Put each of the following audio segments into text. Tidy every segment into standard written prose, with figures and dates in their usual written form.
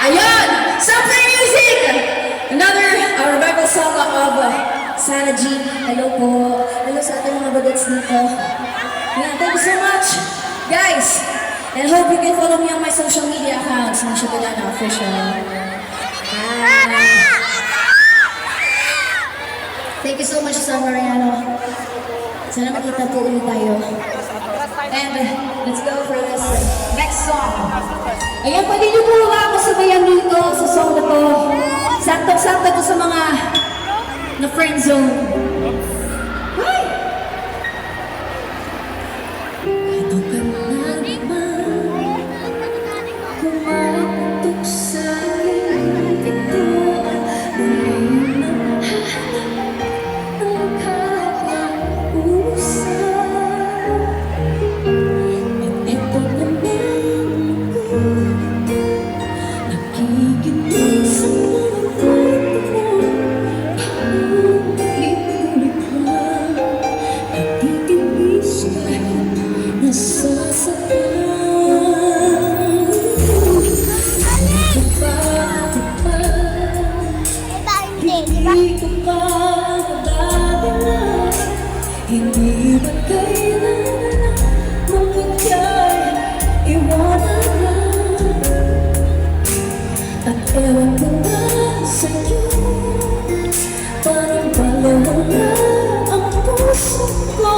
Ayan! So play music! Another revival song of Sana G. Hello po. Hello sa ating mga bagets dito. Yeah, thank you so much, guys. And hope you can follow me on my social media accounts. Masha Galana Official. Thank you so much, San Mariano. Sana makita po ulit tayo. And let's go for this next song. Ayan, pwede niyo po ako sabayan dito sa song na to. Sakto-sakto to sa mga na friend zone. Hi! Ito ka na naman, kumatok sa akin. Ito ang muling mahahanap ng kakausap. At ito naman ko, nakikinig sa mga kwento mo. Paulit-ulit lang, natitiis kahit nasasaktan. Hindi ko pa madadala, hindi ba kailangan magkakay iwanan na. At ewan ko na sa'yo, parang balawang na ang puso ko.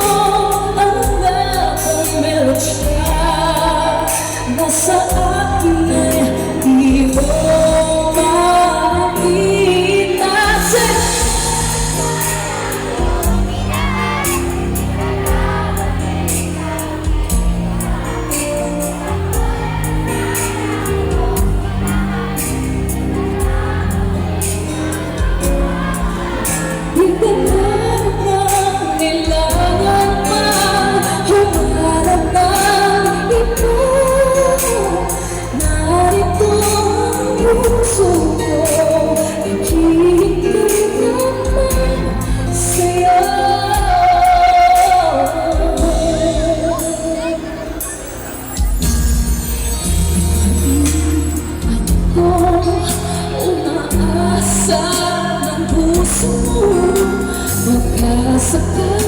Ang labang meron siya na sa akin ay di mo makita. Umaasa ng puso mo, magkasakal